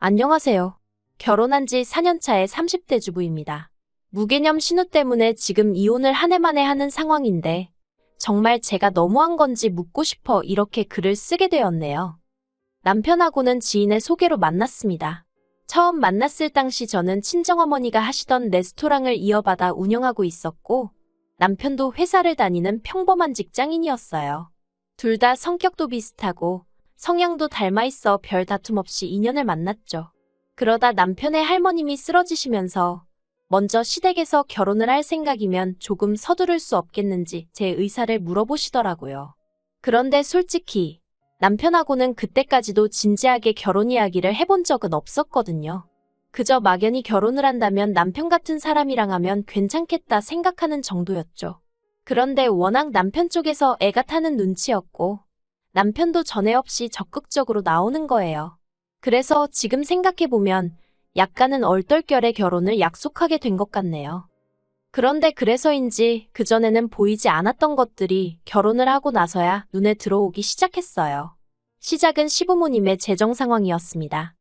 안녕하세요. 결혼한 지 4년 차의 30대 주부입니다. 무개념 신우 때문에 지금 이혼을 한 해 만에 하는 상황인데 정말 제가 너무한 건지 묻고 싶어 이렇게 글을 쓰게 되었네요. 남편하고는 지인의 소개로 만났습니다. 처음 만났을 당시 저는 친정어머니가 하시던 레스토랑을 이어받아 운영하고 있었고 남편도 회사를 다니는 평범한 직장인이었어요. 둘 다 성격도 비슷하고 성향도 닮아 있어 별 다툼 없이 인연을 만났죠. 그러다 남편의 할머님이 쓰러지시면서 먼저 시댁에서 결혼을 할 생각이면 조금 서두를 수 없겠는지 제 의사를 물어보시더라고요. 그런데 솔직히 남편하고는 그때까지도 진지하게 결혼 이야기를 해본 적은 없었거든요. 그저 막연히 결혼을 한다면 남편 같은 사람이랑 하면 괜찮겠다 생각하는 정도였죠. 그런데 워낙 남편 쪽에서 애가 타는 눈치였고 남편도 전에 없이 적극적으로 나오는 거예요. 그래서 지금 생각해보면 약간은 얼떨결에 결혼을 약속하게 된 것 같네요. 그런데 그래서인지 그전에는 보이지 않았던 것들이 결혼을 하고 나서야 눈에 들어오기 시작했어요. 시작은 시부모님의 재정 상황이었습니다.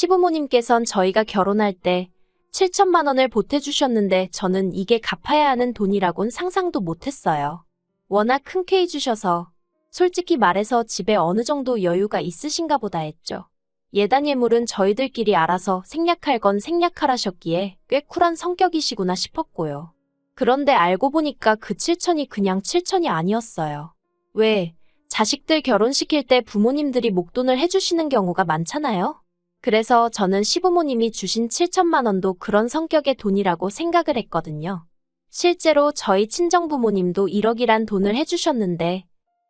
시부모님께선 저희가 결혼할 때 7천만 원을 보태주셨는데 저는 이게 갚아야 하는 돈이라곤 상상도 못했어요. 워낙 흔쾌히 주셔서 솔직히 말해서 집에 어느 정도 여유가 있으신가 보다 했죠. 예단 예물은 저희들끼리 알아서 생략할 건 생략하라셨기에 꽤 쿨한 성격이시구나 싶었고요. 그런데 알고 보니까 그 7천이 그냥 7천이 아니었어요. 왜? 자식들 결혼시킬 때 부모님들이 목돈을 해주시는 경우가 많잖아요? 그래서 저는 시부모님이 주신 7천만 원도 그런 성격의 돈이라고 생각을 했거든요. 실제로 저희 친정부모님도 1억이란 돈을 해주셨는데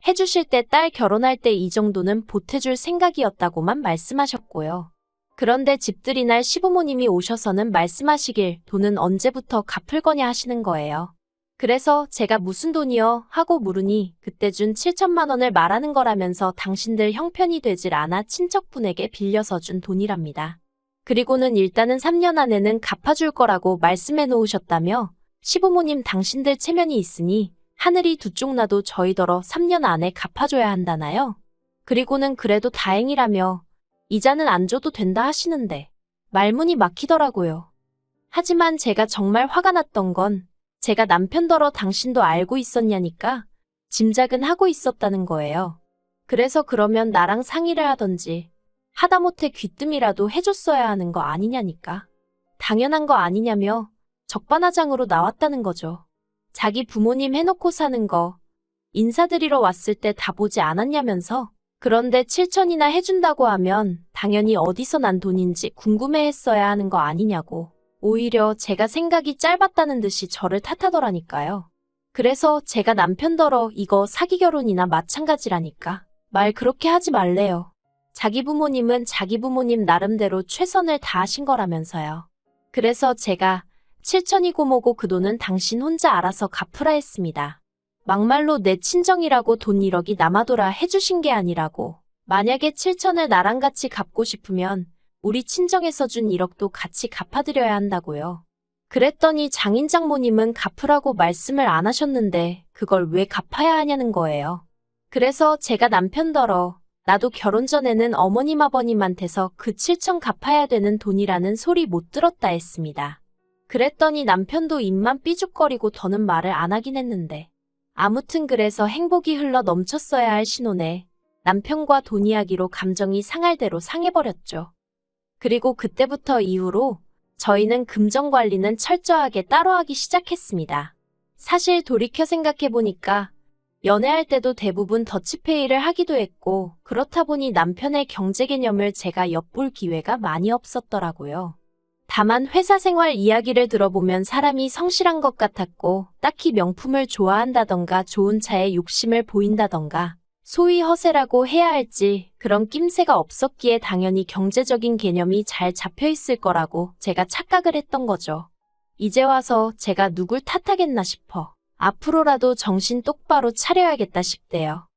해주실 때 딸 결혼할 때 이 정도는 보태줄 생각이었다고만 말씀하셨고요. 그런데 집들이 날 시부모님이 오셔서는 말씀하시길 돈은 언제부터 갚을 거냐 하시는 거예요. 그래서 제가 무슨 돈이요? 하고 물으니 그때 준 7천만 원을 말하는 거라면서 당신들 형편이 되질 않아 친척분에게 빌려서 준 돈이랍니다. 그리고는 일단은 3년 안에는 갚아줄 거라고 말씀해 놓으셨다며 시부모님 당신들 체면이 있으니 하늘이 두 쪽 나도 저희더러 3년 안에 갚아줘야 한다나요? 그리고는 그래도 다행이라며 이자는 안 줘도 된다 하시는데 말문이 막히더라고요. 하지만 제가 정말 화가 났던 건 제가 남편더러 당신도 알고 있었냐니까 짐작은 하고 있었다는 거예요. 그래서 그러면 나랑 상의를 하던지 하다못해 귀뜸이라도 해줬어야 하는 거 아니냐니까. 당연한 거 아니냐며 적반하장으로 나왔다는 거죠. 자기 부모님 해놓고 사는 거 인사드리러 왔을 때 다 보지 않았냐면서. 그런데 7천이나 해준다고 하면 당연히 어디서 난 돈인지 궁금해했어야 하는 거 아니냐고. 오히려 제가 생각이 짧았다는 듯이 저를 탓하더라니까요. 그래서 제가 남편더러 이거 사기 결혼이나 마찬가지라니까. 말 그렇게 하지 말래요. 자기 부모님은 자기 부모님 나름대로 최선을 다하신 거라면서요. 그래서 제가 7천이고 뭐고 그 돈은 당신 혼자 알아서 갚으라 했습니다. 막말로 내 친정이라고 돈 1억이 남아돌아 해주신 게 아니라고. 만약에 7천을 나랑 같이 갚고 싶으면 우리 친정에서 준 1억도 같이 갚아드려야 한다고요. 그랬더니 장인 장모님은 갚으라고 말씀을 안 하셨는데 그걸 왜 갚아야 하냐는 거예요. 그래서 제가 남편더러 나도 결혼 전에는 어머님 아버님한테서 그 7천 갚아야 되는 돈이라는 소리 못 들었다 했습니다. 그랬더니 남편도 입만 삐죽거리고 더는 말을 안 하긴 했는데 아무튼 그래서 행복이 흘러 넘쳤어야 할 신혼에 남편과 돈 이야기로 감정이 상할 대로 상해버렸죠. 그리고 그때부터 이후로 저희는 금전 관리는 철저하게 따로 하기 시작했습니다. 사실 돌이켜 생각해보니까 연애할 때도 대부분 더치페이를 하기도 했고 그렇다 보니 남편의 경제 개념을 제가 엿볼 기회가 많이 없었더라고요. 다만 회사 생활 이야기를 들어보면 사람이 성실한 것 같았고 딱히 명품을 좋아한다던가 좋은 차에 욕심을 보인다던가 소위 허세라고 해야 할지 그런 낌새가 없었기에 당연히 경제적인 개념이 잘 잡혀있을 거라고 제가 착각을 했던 거죠. 이제 와서 제가 누굴 탓하겠나 싶어 앞으로라도 정신 똑바로 차려야겠다 싶대요.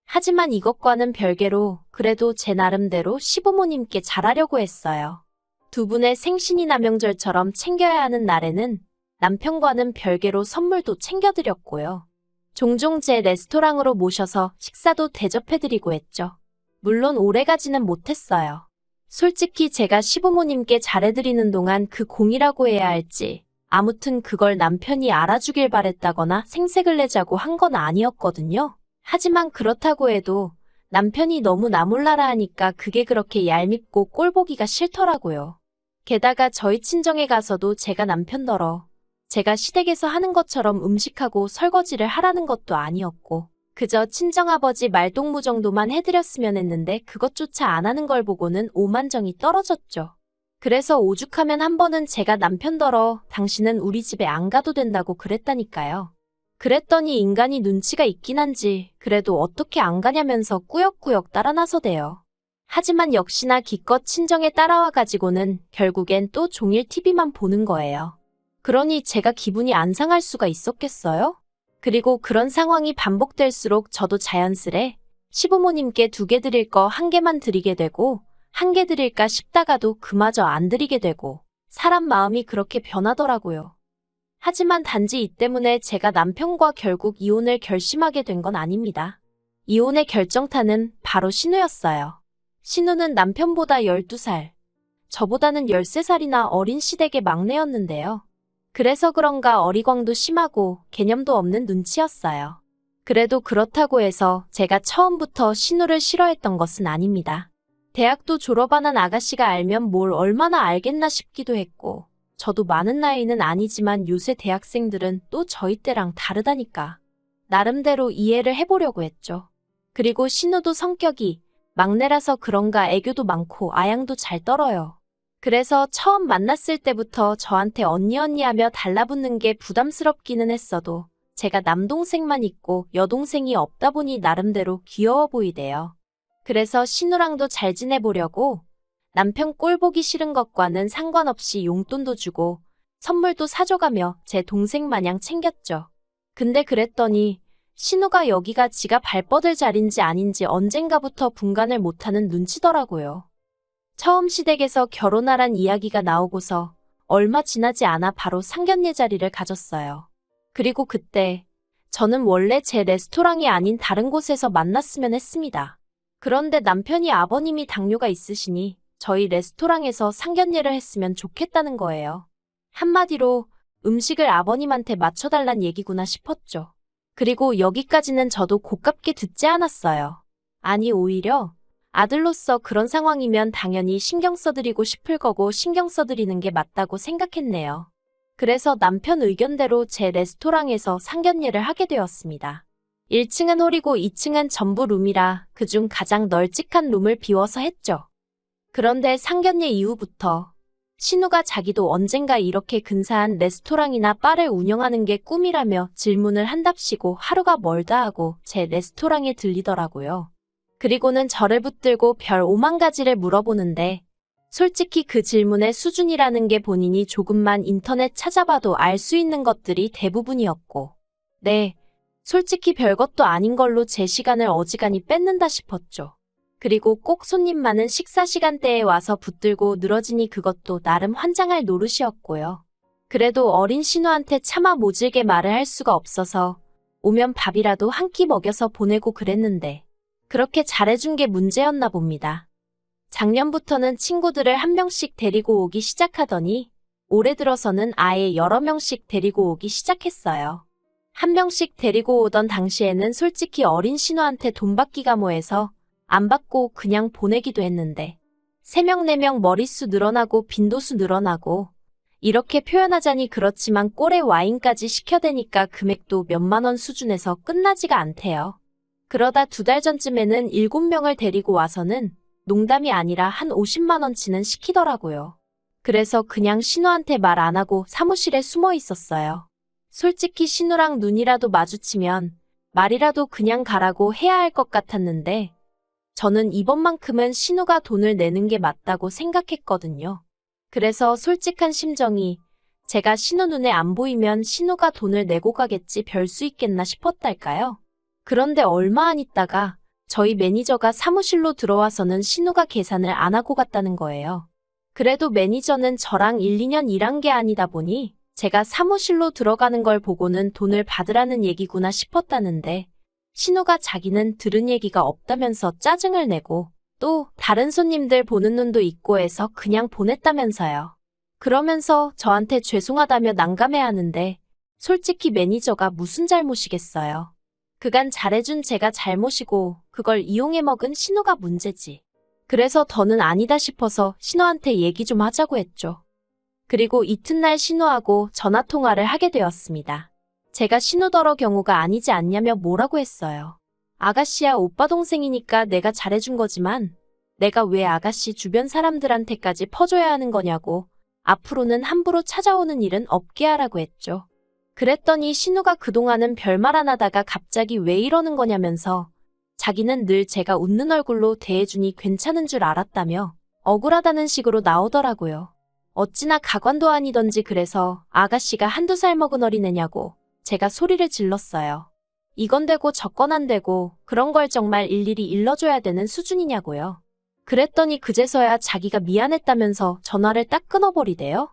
하지만 이것과는 별개로 그래도 제 나름대로 시부모님께 잘하려고 했어요. 두 분의 생신이나 명절처럼 챙겨야 하는 날에는 남편과는 별개로 선물도 챙겨드렸고요. 종종 제 레스토랑으로 모셔서 식사도 대접해드리고 했죠. 물론 오래가지는 못했어요. 솔직히 제가 시부모님께 잘해드리는 동안 그 공이라고 해야 할지, 아무튼 그걸 남편이 알아주길 바랬다거나 생색을 내자고 한 건 아니었거든요. 하지만 그렇다고 해도 남편이 너무 나몰라라 하니까 그게 그렇게 얄밉고 꼴보기가 싫더라고요. 게다가 저희 친정에 가서도 제가 남편더러 제가 시댁에서 하는 것처럼 음식하고 설거지를 하라는 것도 아니었고 그저 친정아버지 말동무 정도만 해드렸으면 했는데 그것조차 안 하는 걸 보고는 오만정이 떨어졌죠. 그래서 오죽하면 한 번은 제가 남편더러 당신은 우리 집에 안 가도 된다고 그랬다니까요. 그랬더니 인간이 눈치가 있긴 한지 그래도 어떻게 안 가냐면서 꾸역꾸역 따라 나서대요. 하지만 역시나 기껏 친정에 따라와 가지고는 결국엔 또 종일 TV만 보는 거예요. 그러니 제가 기분이 안 상할 수가 있었겠어요? 그리고 그런 상황이 반복될수록 저도 자연스레 시부모님께 2개 드릴 거 1개만 드리게 되고 1개 드릴까 싶다가도 그마저 안 드리게 되고 사람 마음이 그렇게 변하더라고요. 하지만 단지 이 때문에 제가 남편과 결국 이혼을 결심하게 된 건 아닙니다. 이혼의 결정타는 바로 신우였어요. 신우는 남편보다 12살, 저보다는 13살이나 어린 시댁의 막내였는데요. 그래서 그런가 어리광도 심하고 개념도 없는 눈치였어요. 그래도 그렇다고 해서 제가 처음부터 신우를 싫어했던 것은 아닙니다. 대학도 졸업한 한 아가씨가 알면 뭘 얼마나 알겠나 싶기도 했고 저도 많은 나이는 아니지만 요새 대학생들은 또 저희 때랑 다르다니까. 나름대로 이해를 해보려고 했죠. 그리고 신우도 성격이 막내라서 그런가 애교도 많고 아양도 잘 떨어요. 그래서 처음 만났을 때부터 저한테 언니 하며 달라붙는 게 부담스럽기는 했어도 제가 남동생만 있고 여동생이 없다 보니 나름대로 귀여워 보이대요. 그래서 신우랑도 잘 지내보려고 남편 꼴 보기 싫은 것과는 상관없이 용돈도 주고 선물도 사줘가며 제 동생 마냥 챙겼죠. 근데 그랬더니 신우가 여기가 지가 발 뻗을 자리인지 아닌지 언젠가부터 분간을 못하는 눈치더라고요. 처음 시댁에서 결혼하란 이야기가 나오고서 얼마 지나지 않아 바로 상견례 자리를 가졌어요. 그리고 그때 저는 원래 제 레스토랑이 아닌 다른 곳에서 만났으면 했습니다. 그런데 남편이 아버님이 당뇨가 있으시니 저희 레스토랑에서 상견례를 했으면 좋겠다는 거예요. 한마디로 음식을 아버님한테 맞춰달란 얘기구나 싶었죠. 그리고 여기까지는 저도 고깝게 듣지 않았어요. 아니 오히려 아들로서 그런 상황이면 당연히 신경 써드리고 싶을 거고 신경 써드리는 게 맞다고 생각했네요. 그래서 남편 의견대로 제 레스토랑에서 상견례를 하게 되었습니다. 1층은 홀이고 2층은 전부 룸이라 그중 가장 널찍한 룸을 비워서 했죠. 그런데 상견례 이후부터 신우가 자기도 언젠가 이렇게 근사한 레스토랑이나 바를 운영하는 게 꿈이라며 질문을 한답시고 하루가 멀다 하고 제 레스토랑에 들리더라고요. 그리고는 저를 붙들고 별 5만 가지를 물어보는데 솔직히 그 질문의 수준이라는 게 본인이 조금만 인터넷 찾아봐도 알 수 있는 것들이 대부분이었고 네, 솔직히 별것도 아닌 걸로 제 시간을 어지간히 뺏는다 싶었죠. 그리고 꼭 손님 많은 식사 시간대에 와서 붙들고 늘어지니 그것도 나름 환장할 노릇이었고요. 그래도 어린 신우한테 차마 모질게 말을 할 수가 없어서 오면 밥이라도 한 끼 먹여서 보내고 그랬는데 그렇게 잘해준 게 문제였나 봅니다. 작년부터는 친구들을 한 명씩 데리고 오기 시작하더니 올해 들어서는 아예 여러 명씩 데리고 오기 시작했어요. 한 명씩 데리고 오던 당시에는 솔직히 어린 신우한테 돈 받기가 뭐해서 안 받고 그냥 보내기도 했는데 3명 4명 머릿수 늘어나고 빈도수 늘어나고 이렇게 표현하자니 그렇지만 꼴에 와인까지 시켜대니까 금액도 몇만 원 수준에서 끝나지가 않대요. 그러다 2달 전쯤에는 7명을 데리고 와서는 농담이 아니라 한 50만 원치는 시키더라고요. 그래서 그냥 신우한테 말 안 하고 사무실에 숨어 있었어요. 솔직히 신우랑 눈이라도 마주치면 말이라도 그냥 가라고 해야 할 것 같았는데 저는 이번만큼은 신우가 돈을 내는 게 맞다고 생각했거든요. 그래서 솔직한 심정이 제가 신우 눈에 안 보이면 신우가 돈을 내고 가겠지 별 수 있겠나 싶었달까요? 그런데 얼마 안 있다가 저희 매니저가 사무실로 들어와서는 신우가 계산을 안 하고 갔다는 거예요. 그래도 매니저는 저랑 1, 2년 일한 게 아니다 보니 제가 사무실로 들어가는 걸 보고는 돈을 받으라는 얘기구나 싶었다는데 신우가 자기는 들은 얘기가 없다면서 짜증을 내고 또 다른 손님들 보는 눈도 있고 해서 그냥 보냈다면서요. 그러면서 저한테 죄송하다며 난감해하는데 솔직히 매니저가 무슨 잘못이겠어요. 그간 잘해준 제가 잘못이고 그걸 이용해 먹은 신우가 문제지. 그래서 더는 아니다 싶어서 신우한테 얘기 좀 하자고 했죠. 그리고 이튿날 신우하고 전화통화를 하게 되었습니다. 제가 신우더러 경우가 아니지 않냐며 뭐라고 했어요. 아가씨야 오빠 동생이니까 내가 잘해준 거지만 내가 왜 아가씨 주변 사람들한테까지 퍼줘야 하는 거냐고 앞으로는 함부로 찾아오는 일은 없게 하라고 했죠. 그랬더니 신우가 그동안은 별말 안 하다가 갑자기 왜 이러는 거냐면서 자기는 늘 제가 웃는 얼굴로 대해주니 괜찮은 줄 알았다며 억울하다는 식으로 나오더라고요. 어찌나 가관도 아니던지 그래서 아가씨가 한두 살 먹은 어린애냐고 제가 소리를 질렀어요. 이건 되고 저건 안 되고 그런 걸 정말 일일이 일러줘야 되는 수준이냐고요. 그랬더니 그제서야 자기가 미안했다면서 전화를 딱 끊어버리대요.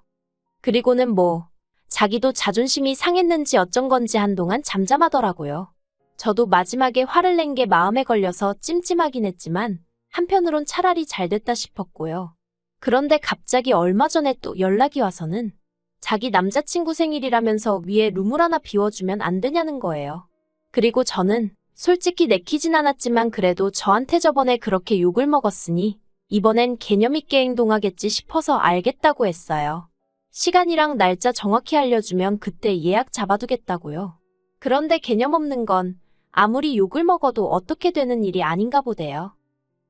그리고는 뭐 자기도 자존심이 상했는지 어쩐 건지 한동안 잠잠하더라고요. 저도 마지막에 화를 낸 게 마음에 걸려서 찜찜하긴 했지만 한편으론 차라리 잘 됐다 싶었고요. 그런데 갑자기 얼마 전에 또 연락이 와서는 자기 남자친구 생일이라면서 위에 룸을 하나 비워주면 안 되냐는 거예요. 그리고 저는 솔직히 내키진 않았지만 그래도 저한테 저번에 그렇게 욕을 먹었으니 이번엔 개념 있게 행동하겠지 싶어서 알겠다고 했어요. 시간이랑 날짜 정확히 알려주면 그때 예약 잡아두겠다고요. 그런데 개념 없는 건 아무리 욕을 먹어도 어떻게 되는 일이 아닌가 보대요.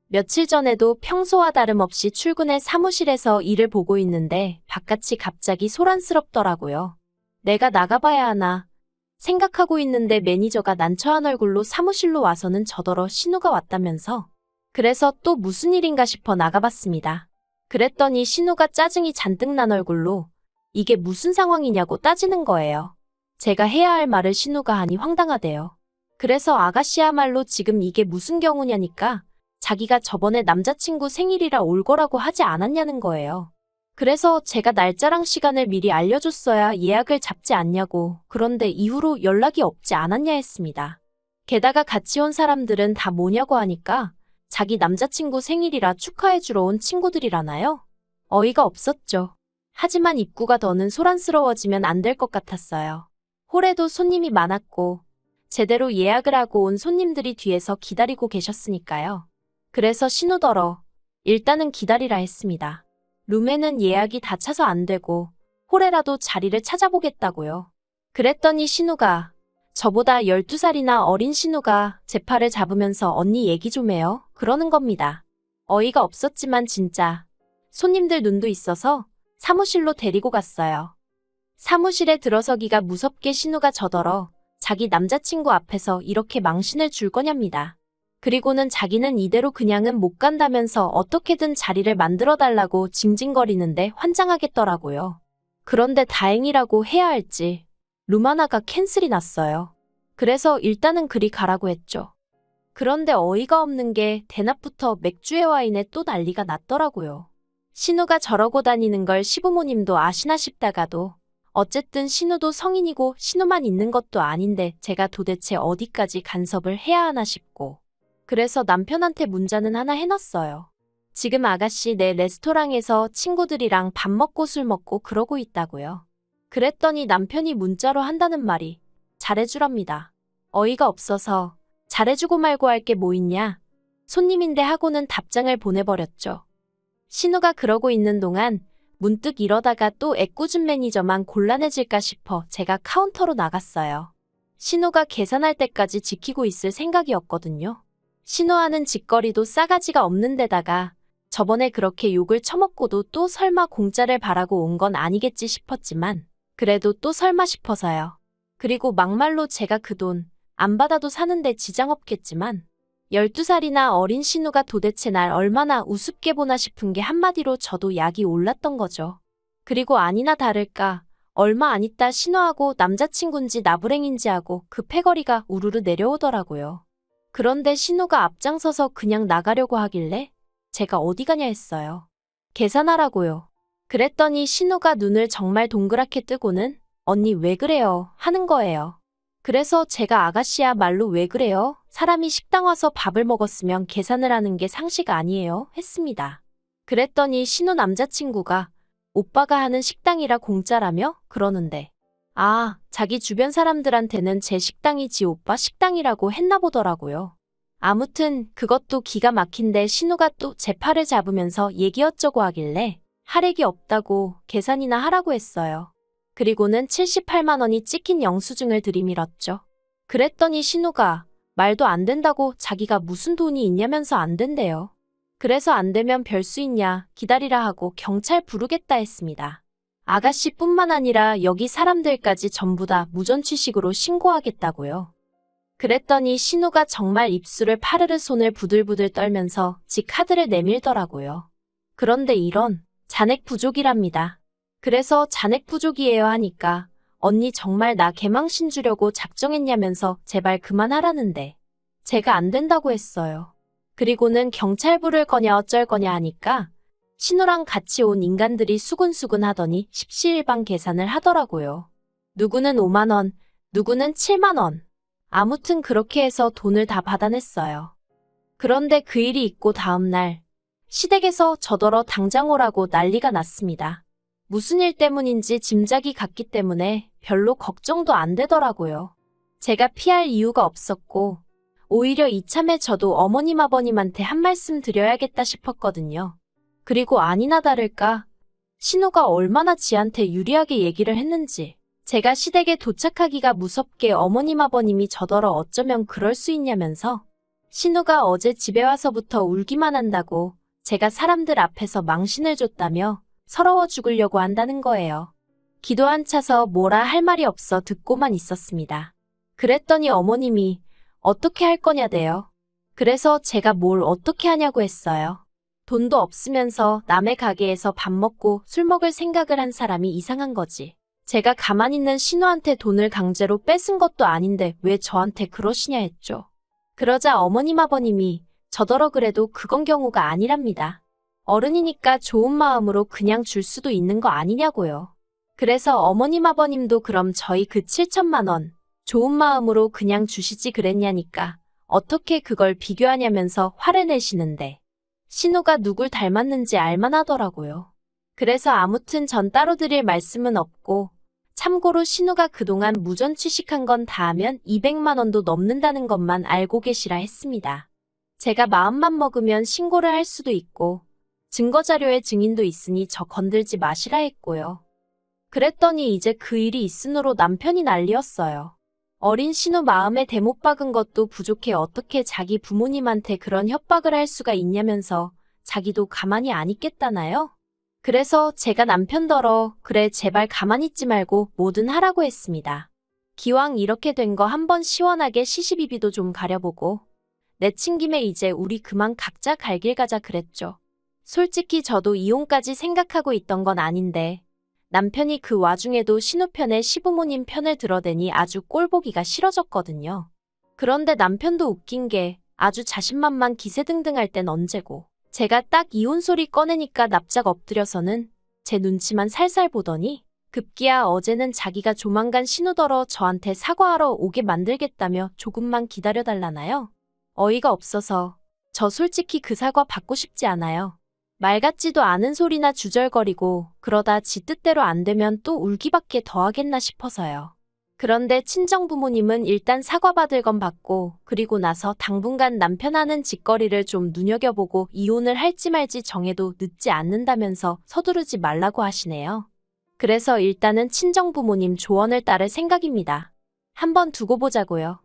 며칠 전에도 평소와 다름없이 출근해 사무실에서 일을 보고 있는데 바깥이 갑자기 소란스럽더라고요. 내가 나가봐야 하나 생각하고 있는데 매니저가 난처한 얼굴로 사무실로 와서는 저더러 신우가 왔다면서 그래서 또 무슨 일인가 싶어 나가봤습니다. 그랬더니 신우가 짜증이 잔뜩 난 얼굴로 이게 무슨 상황이냐고 따지는 거예요. 제가 해야 할 말을 신우가 하니 황당하대요. 그래서 아가씨야말로 지금 이게 무슨 경우냐니까 자기가 저번에 남자친구 생일이라 올 거라고 하지 않았냐는 거예요. 그래서 제가 날짜랑 시간을 미리 알려줬어야 예약을 잡지 않냐고 그런데 이후로 연락이 없지 않았냐 했습니다. 게다가 같이 온 사람들은 다 뭐냐고 하니까 자기 남자친구 생일이라 축하해주러 온 친구들이라나요? 어이가 없었죠. 하지만 입구가 더는 소란스러워지면 안 될 것 같았어요. 홀에도 손님이 많았고 제대로 예약을 하고 온 손님들이 뒤에서 기다리고 계셨으니까요. 그래서 신우더러 일단은 기다리라 했습니다. 룸에는 예약이 다 차서 안 되고 홀에라도 자리를 찾아보겠다고요. 그랬더니 신우가 저보다 12살이나 어린 신우가 제 팔을 잡으면서 언니 얘기 좀 해요. 그러는 겁니다. 어이가 없었지만 진짜 손님들 눈도 있어서 사무실로 데리고 갔어요. 사무실에 들어서기가 무섭게 신우가 저더러 자기 남자친구 앞에서 이렇게 망신을 줄 거냐입니다. 그리고는 자기는 이대로 그냥은 못 간다면서 어떻게든 자리를 만들어달라고 징징거리는데 환장하겠더라고요. 그런데 다행이라고 해야 할지 룸 하나가 캔슬이 났어요. 그래서 일단은 그리 가라고 했죠. 그런데 어이가 없는 게 대낮부터 맥주에 와인에 또 난리가 났더라고요. 신우가 저러고 다니는 걸 시부모님도 아시나 싶다가도 어쨌든 신우도 성인이고 신우만 있는 것도 아닌데 제가 도대체 어디까지 간섭을 해야 하나 싶고 그래서 남편한테 문자는 하나 해놨어요. 지금 아가씨 내 레스토랑에서 친구들이랑 밥 먹고 술 먹고 그러고 있다고요. 그랬더니 남편이 문자로 한다는 말이 잘해주랍니다. 어이가 없어서 잘해주고 말고 할 게 뭐 있냐? 손님인데 하고는 답장을 보내버렸죠. 신우가 그러고 있는 동안 문득 이러다가 또 애꿎은 매니저만 곤란해질까 싶어 제가 카운터로 나갔어요. 신우가 계산할 때까지 지키고 있을 생각이었거든요. 신우하는 짓거리도 싸가지가 없는 데다가 저번에 그렇게 욕을 처먹고도 또 설마 공짜를 바라고 온 건 아니겠지 싶었지만 그래도 또 설마 싶어서요. 그리고 막말로 제가 그 돈 안 받아도 사는데 지장 없겠지만 12살이나 어린 신우가 도대체 날 얼마나 우습게 보나 싶은 게 한마디로 저도 약이 올랐던 거죠. 그리고 아니나 다를까 얼마 안 있다 신우하고 남자친구인지 나부랭인지 하고 그 패거리가 우르르 내려오더라고요. 그런데 신우가 앞장서서 그냥 나가려고 하길래 제가 어디 가냐 했어요. 계산하라고요. 그랬더니 신우가 눈을 정말 동그랗게 뜨고는 언니 왜 그래요? 하는 거예요. 그래서 제가 아가씨야 말로 왜 그래요? 사람이 식당 와서 밥을 먹었으면 계산을 하는 게 상식 아니에요? 했습니다. 그랬더니 신우 남자친구가 오빠가 하는 식당이라 공짜라며 그러는데 자기 주변 사람들한테는 제 식당이 지 오빠 식당이라고 했나 보더라고요. 아무튼 그것도 기가 막힌데 신우가 또 제 팔을 잡으면서 얘기 어쩌고 하길래 할액이 없다고 계산이나 하라고 했어요. 그리고는 78만 원이 찍힌 영수증을 들이밀었죠. 그랬더니 신우가 말도 안 된다고 자기가 무슨 돈이 있냐면서 안 된대요. 그래서 안 되면 별 수 있냐 기다리라 하고 경찰 부르겠다 했습니다. 아가씨뿐만 아니라 여기 사람들까지 전부 다 무전취식으로 신고하겠다고요. 그랬더니 신우가 정말 입술을 파르르 손을 부들부들 떨면서 지 카드를 내밀더라고요. 그런데 이런 잔액 부족이랍니다. 그래서 잔액 부족이에요 하니까 언니 정말 나 개망신 주려고 작정했냐면서 제발 그만하라는데 제가 안 된다고 했어요. 그리고는 경찰 부를 거냐 어쩔 거냐 하니까 신우랑 같이 온 인간들이 수근수근 하더니 십시일반 계산을 하더라고요. 누구는 5만 원, 누구는 7만 원. 아무튼 그렇게 해서 돈을 다 받아냈어요. 그런데 그 일이 있고 다음날 시댁에서 저더러 당장 오라고 난리가 났습니다. 무슨 일 때문인지 짐작이 갔기 때문에 별로 걱정도 안 되더라고요. 제가 피할 이유가 없었고 오히려 이참에 저도 어머님 아버님한테 한 말씀 드려야겠다 싶었거든요. 그리고 아니나 다를까 신우가 얼마나 지한테 유리하게 얘기를 했는지 제가 시댁에 도착하기가 무섭게 어머님 아버님이 저더러 어쩌면 그럴 수 있냐면서 신우가 어제 집에 와서부터 울기만 한다고 제가 사람들 앞에서 망신을 줬다며 서러워 죽으려고 한다는 거예요. 기도 안 차서 뭐라 할 말이 없어 듣고만 있었습니다. 그랬더니 어머님이 어떻게 할 거냐대요. 그래서 제가 뭘 어떻게 하냐고 했어요. 돈도 없으면서 남의 가게에서 밥 먹고 술 먹을 생각을 한 사람이 이상한 거지. 제가 가만히 있는 신우한테 돈을 강제로 뺏은 것도 아닌데 왜 저한테 그러시냐 했죠. 그러자 어머님 아버님이 저더러 그래도 그건 경우가 아니랍니다. 어른이니까 좋은 마음으로 그냥 줄 수도 있는 거 아니냐고요. 그래서 어머님 아버님도 그럼 저희 그 7천만 원 좋은 마음으로 그냥 주시지 그랬냐니까 어떻게 그걸 비교하냐면서 화를 내시는데 신우가 누굴 닮았는지 알만하더라고요. 그래서 아무튼 전 따로 드릴 말씀은 없고 참고로 신우가 그동안 무전 취식한 건 다 하면 200만 원도 넘는다는 것만 알고 계시라 했습니다. 제가 마음만 먹으면 신고를 할 수도 있고 증거자료에 증인도 있으니 저 건들지 마시라 했고요. 그랬더니 이제 그 일이 있으므로 남편이 난리였어요. 어린 신우 마음에 대못 박은 것도 부족해 어떻게 자기 부모님한테 그런 협박을 할 수가 있냐면서 자기도 가만히 안 있겠다나요? 그래서 제가 남편더러 그래 제발 가만히 있지 말고 뭐든 하라고 했습니다. 기왕 이렇게 된 거 한번 시원하게 시시비비도 좀 가려보고 내친 김에 이제 우리 그만 각자 갈 길 가자 그랬죠. 솔직히 저도 이혼까지 생각하고 있던 건 아닌데 남편이 그 와중에도 신우 편에 시부모님 편을 들어대니 아주 꼴보기가 싫어졌거든요. 그런데 남편도 웃긴 게 아주 자신만만 기세등등할 땐 언제고 제가 딱 이혼 소리 꺼내니까 납작 엎드려서는 제 눈치만 살살 보더니 급기야 어제는 자기가 조만간 신우더러 저한테 사과하러 오게 만들겠다며 조금만 기다려달라나요? 어이가 없어서 저 솔직히 그 사과 받고 싶지 않아요. 말 같지도 않은 소리나 주절거리고 그러다 지 뜻대로 안 되면 또 울기밖에 더 하겠나 싶어서요. 그런데 친정부모님은 일단 사과받을 건 받고 그리고 나서 당분간 남편 하는 짓거리를 좀 눈여겨보고 이혼을 할지 말지 정해도 늦지 않는다면서 서두르지 말라고 하시네요. 그래서 일단은 친정부모님 조언을 따를 생각입니다. 한번 두고 보자고요.